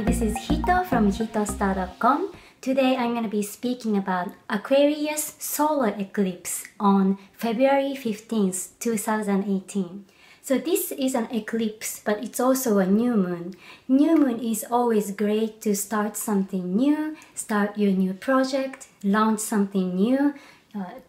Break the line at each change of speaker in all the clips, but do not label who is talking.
Hi, this is Hito from hitostar.com. Today I'm going to be speaking about Aquarius solar eclipse on February 15th, 2018. So this is an eclipse, but it's also a new moon. New moon is always great to start something new, start your new project, launch something new,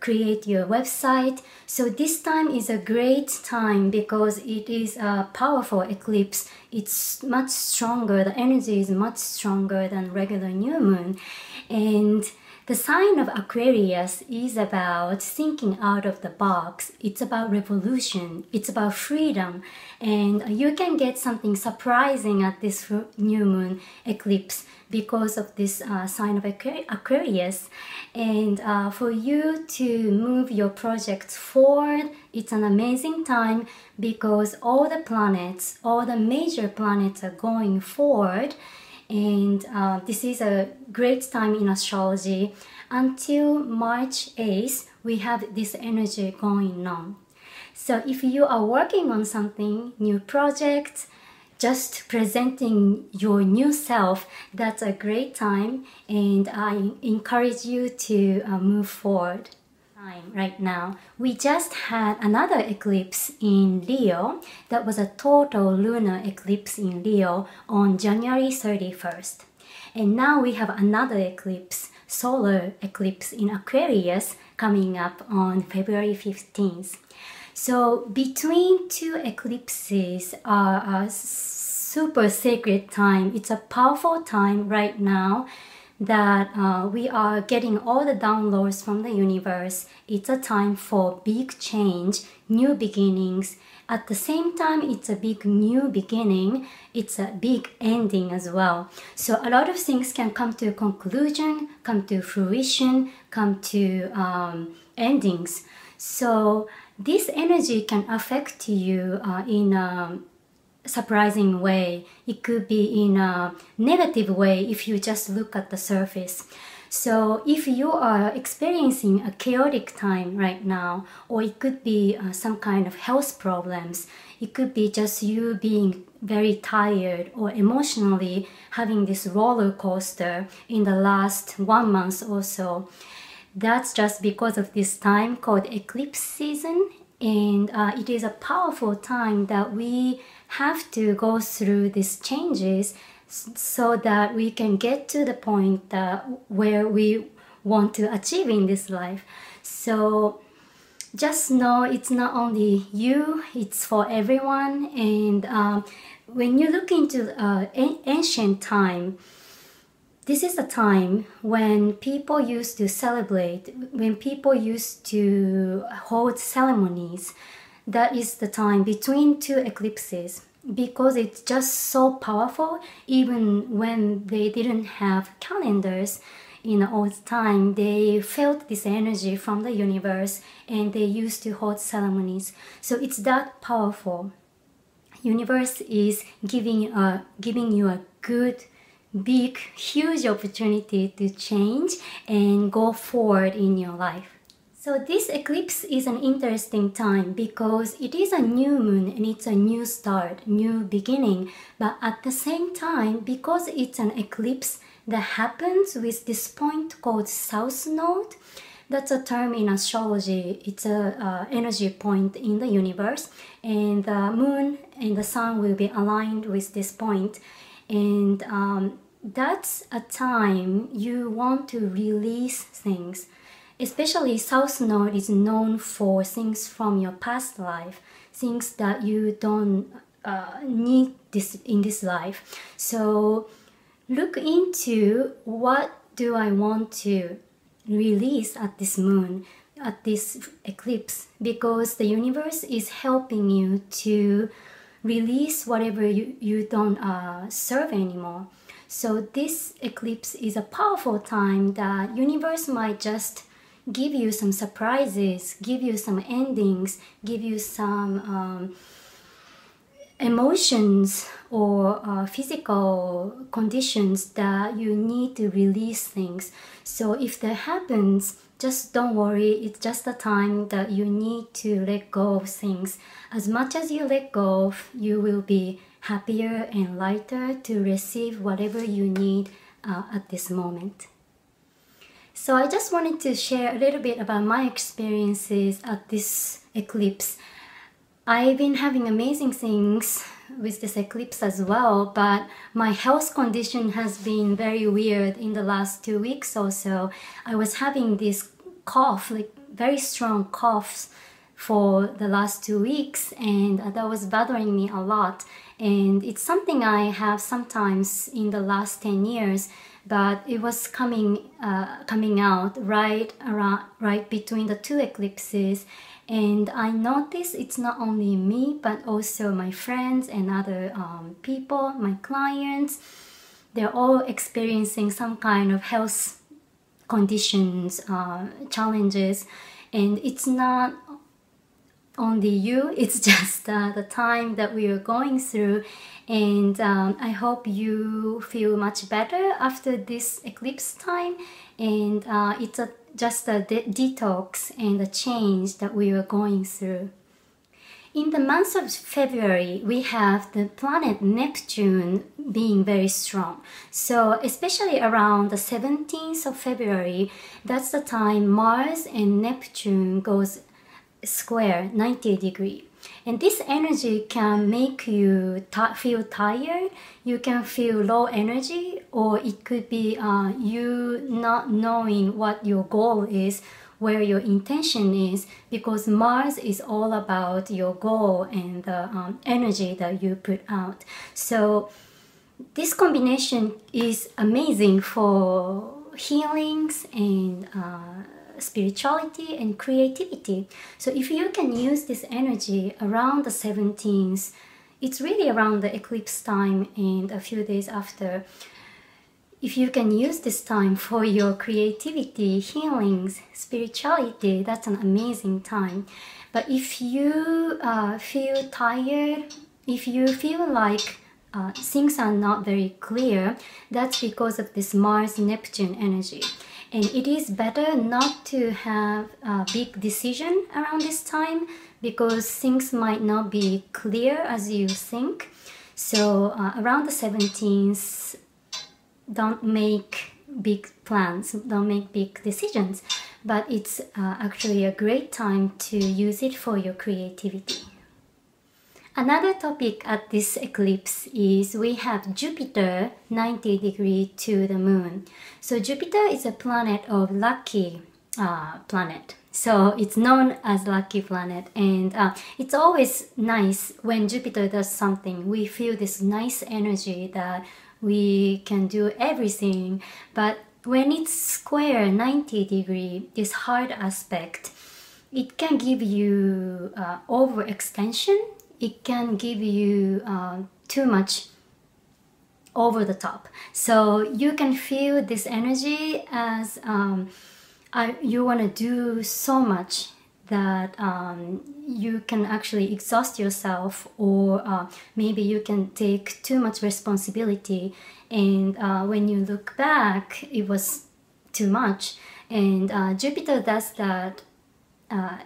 create your website. So this time is a great time because it is a powerful eclipse. It's much stronger, the energy is much stronger than regular new moon. And the sign of Aquarius is about thinking out of the box. It's about revolution. It's about freedom. And you can get something surprising at this new moon eclipse because of this sign of Aquarius. And for you to move your projects forward, it's an amazing time because all the planets, all the major planets are going forward. And this is a great time in astrology. Until March 8th, we have this energy going on. So if you are working on something, new project, just presenting your new self, that's a great time. And I encourage you to move forward. Right now, we just had another eclipse in Leo. That was a total lunar eclipse in Leo on January 31st. And now we have another eclipse, solar eclipse in Aquarius coming up on February 15th. So between two eclipses are a super sacred time. It's a powerful time right now that we are getting all the downloads from the universe. It's a time for big change, new beginnings. At the same time, it's a big new beginning. It's a big ending as well. So a lot of things can come to a conclusion, come to fruition, come to endings. So this energy can affect you in a surprising way. It could be in a negative way if you just look at the surface. So if you are experiencing a chaotic time right now, or it could be some kind of health problems, it could be just you being very tired or emotionally having this roller coaster in the last 1 month or so. That's just because of this time called eclipse season. And it is a powerful time that we have to go through these changes so that we can get to the point where we want to achieve in this life. So just know it's not only you, it's for everyone. And when you look into ancient time, this is a time when people used to celebrate, when people used to hold ceremonies. That is the time between two eclipses because it's just so powerful. Even when they didn't have calendars in the old time, they felt this energy from the universe and they used to hold ceremonies. So it's that powerful. Universe is giving you a good, big, huge opportunity to change and go forward in your life. So this eclipse is an interesting time because it is a new moon and it's a new start, new beginning. But at the same time, because it's an eclipse that happens with this point called South Node, that's a term in astrology. It's a energy point in the universe, and the moon and the sun will be aligned with this point. And that's a time you want to release things. Especially South Node is known for things from your past life, things that you don't need in this life. So look into what do I want to release at this moon, at this eclipse, because the universe is helping you to release whatever you don't serve anymore. So this eclipse is a powerful time that universe might just give you some surprises, give you some endings, give you some emotions or physical conditions that you need to release things. So if that happens, just don't worry. It's just the time that you need to let go of things. As much as you let go, you will be happier and lighter to receive whatever you need at this moment. So I just wanted to share a little bit about my experiences at this eclipse. I've been having amazing things with this eclipse as well, but my health condition has been very weird in the last 2 weeks or so. I was having this cough, like very strong coughs for the last 2 weeks, and that was bothering me a lot. And it's something I have sometimes in the last 10 years, but it was coming out right between the two eclipses. And I noticed it's not only me, but also my friends and other people, my clients. They're all experiencing some kind of health conditions, challenges. And it's not only you, it's just the time that we are going through. And I hope you feel much better after this eclipse time. And it's just a detox and a change that we are going through. In the month of February, we have the planet Neptune being very strong. So especially around the 17th of February, that's the time Mars and Neptune goes square 90 degrees. And this energy can make you feel tired, you can feel low energy, or it could be you not knowing what your goal is, where your intention is, because Mars is all about your goal and the energy that you put out. So this combination is amazing for healings and spirituality and creativity. So if you can use this energy around the 17th, it's really around the eclipse time and a few days after. If you can use this time for your creativity, healings, spirituality, that's an amazing time. But if you feel tired, if you feel like things are not very clear, that's because of this Mars-Neptune energy. And it is better not to have a big decision around this time because things might not be clear as you think. So around the 17th, don't make big plans, don't make big decisions. But it's actually a great time to use it for your creativity. Another topic at this eclipse is we have Jupiter 90 degrees to the moon. So Jupiter is a planet of lucky planet. So it's known as lucky planet, and it's always nice when Jupiter does something. We feel this nice energy that we can do everything. But when it's square 90 degrees, this hard aspect, it can give you overextension. It can give you too much over the top. So you can feel this energy as you want to do so much that you can actually exhaust yourself, or maybe you can take too much responsibility, and when you look back, it was too much. And Jupiter does that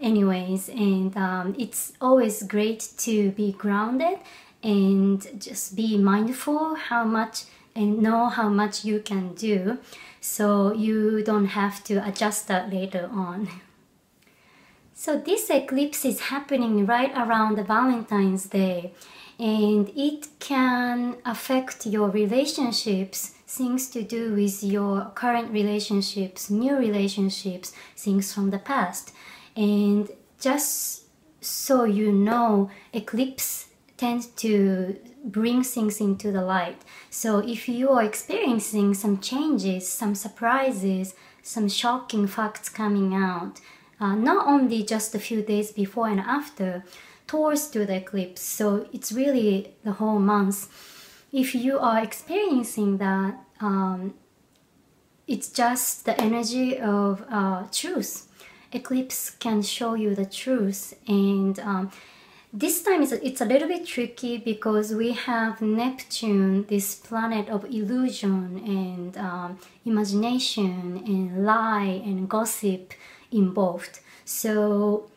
anyways, and it's always great to be grounded and just be mindful how much and know how much you can do, so you don't have to adjust that later on. So this eclipse is happening right around the Valentine's Day, and it can affect your relationships, things to do with your current relationships, new relationships, things from the past. And just so you know, eclipse tends to bring things into the light. So if you are experiencing some changes, some surprises, some shocking facts coming out, not only just a few days before and after, towards to the eclipse, so it's really the whole month. If you are experiencing that, it's just the energy of truth. Eclipse can show you the truth, and This time it's a little bit tricky because we have Neptune, this planet of illusion and imagination and lie and gossip involved. So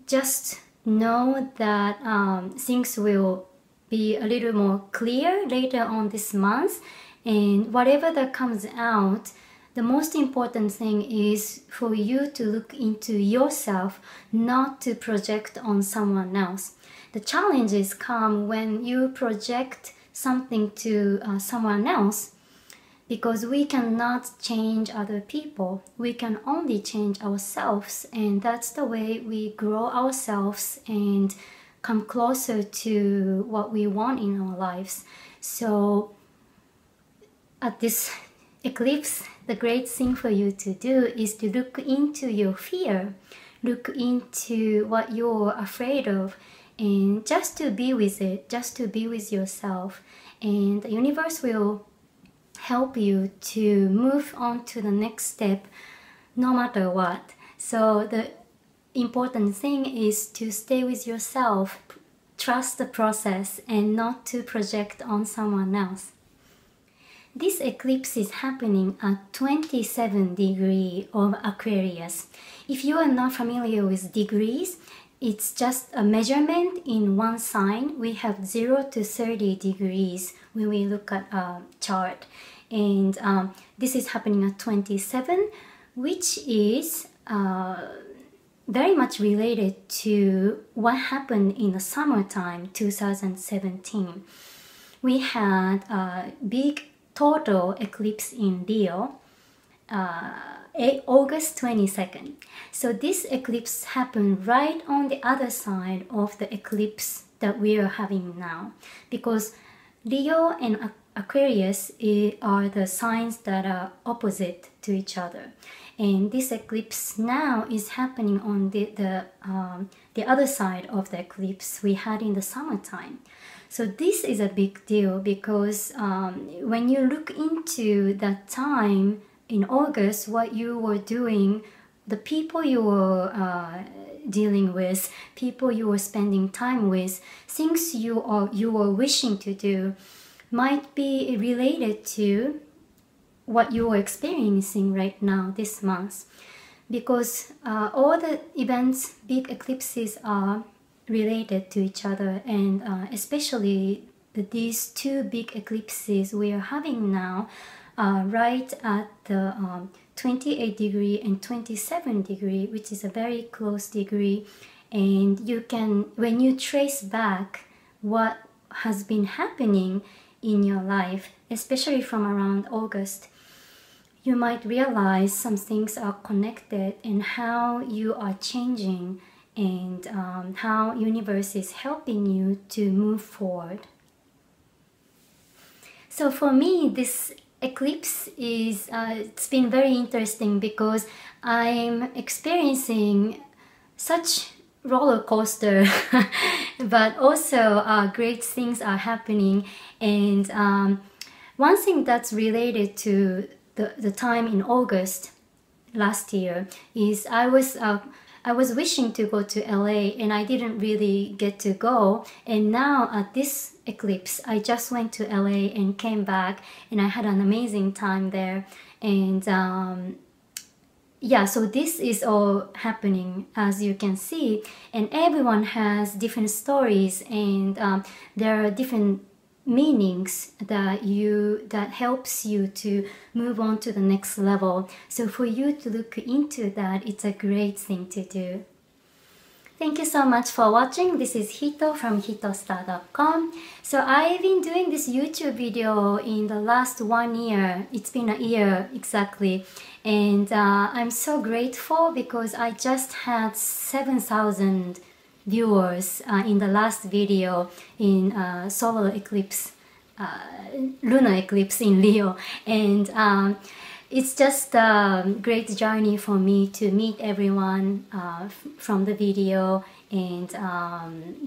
just know that things will be a little more clear later on this month, and whatever that comes out, the most important thing is for you to look into yourself, not to project on someone else. The challenges come when you project something to someone else, because we cannot change other people. We can only change ourselves, and that's the way we grow ourselves and come closer to what we want in our lives. So at this eclipse, the great thing for you to do is to look into your fear, look into what you're afraid of, and just to be with it, just to be with yourself. And the universe will help you to move on to the next step no matter what. So the important thing is to stay with yourself, trust the process, and not to project on someone else. This eclipse is happening at 27 degrees of Aquarius. If you are not familiar with degrees, it's just a measurement in one sign. We have 0 to 30 degrees when we look at a chart. And this is happening at 27, which is very much related to what happened in the summertime 2017. We had a big total eclipse in Leo, August 22nd. So this eclipse happened right on the other side of the eclipse that we are having now, because Leo and Aquarius are the signs that are opposite to each other, and this eclipse now is happening on the other side of the eclipse we had in the summertime. So this is a big deal because when you look into that time in August, what you were doing, the people you were dealing with, people you were spending time with, things you were wishing to do might be related to what you are experiencing right now this month, because all the events, big eclipses, are related to each other, and especially these two big eclipses we are having now right at the 28 degree and 27 degree, which is a very close degree. And you can, when you trace back what has been happening in your life, especially from around August, you might realize some things are connected and how you are changing, and how universe is helping you to move forward. So for me, this eclipse is it's been very interesting because I'm experiencing such roller coaster but also great things are happening. And one thing that's related to the time in August last year is I was wishing to go to LA and I didn't really get to go, and now at this eclipse I just went to LA and came back and I had an amazing time there. And yeah, so this is all happening as you can see, and everyone has different stories, and there are different meanings that helps you to move on to the next level. So for you to look into that, it's a great thing to do. Thank you so much for watching. This is Hito from HITOSTAR.com. So I've been doing this YouTube video in the last 1 year. It's been a year exactly. And I'm so grateful because I just had 7,000 viewers in the last video in solar eclipse, lunar eclipse in Leo. And it's just a great journey for me to meet everyone from the video and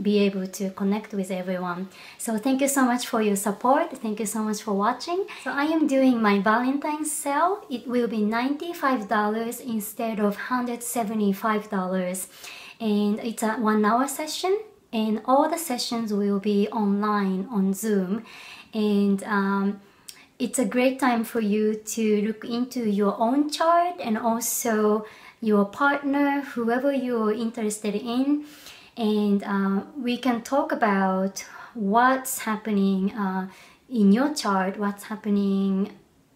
be able to connect with everyone. So thank you so much for your support. Thank you so much for watching. So I am doing my Valentine sale. It will be $95 instead of $175. And it's a 1 hour session, and all the sessions will be online on Zoom, and it's a great time for you to look into your own chart and also your partner, whoever you're interested in, and we can talk about what's happening in your chart, what's happening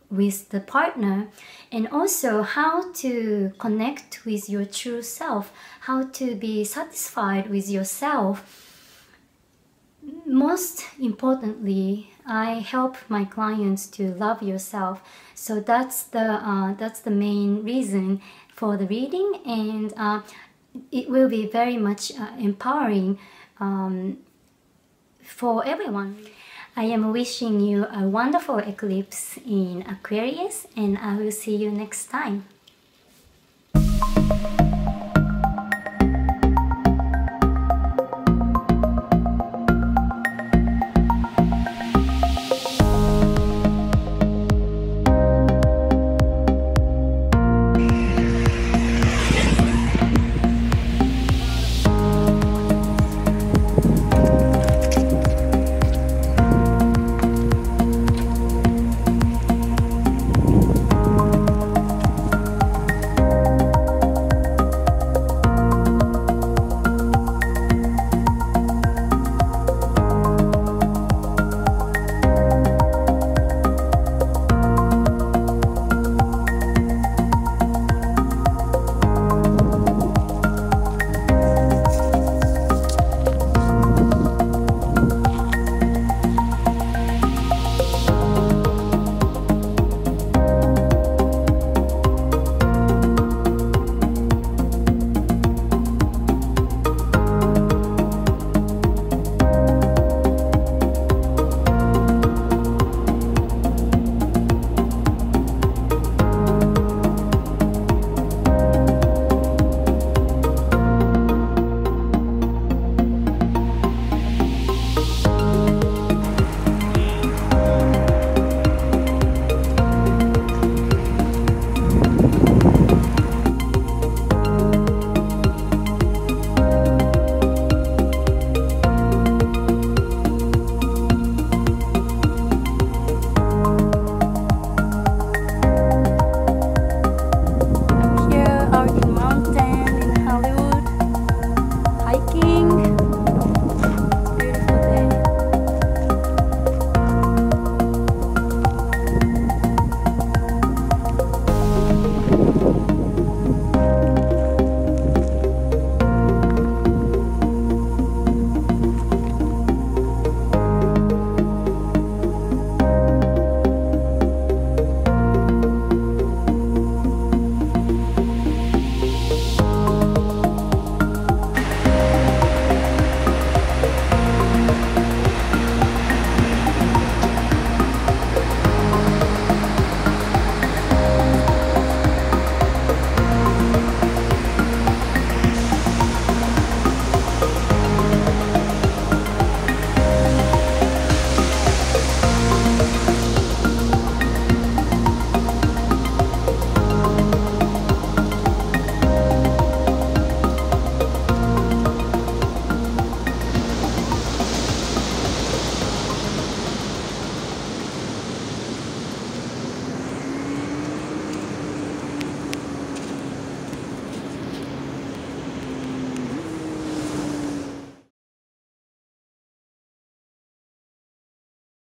with the partner, and also how to connect with your true self, how to be satisfied with yourself. Most importantly, I help my clients to love yourself. So that's the main reason for the reading, and it will be very much empowering for everyone. I am wishing you a wonderful eclipse in Aquarius, and I will see you next time.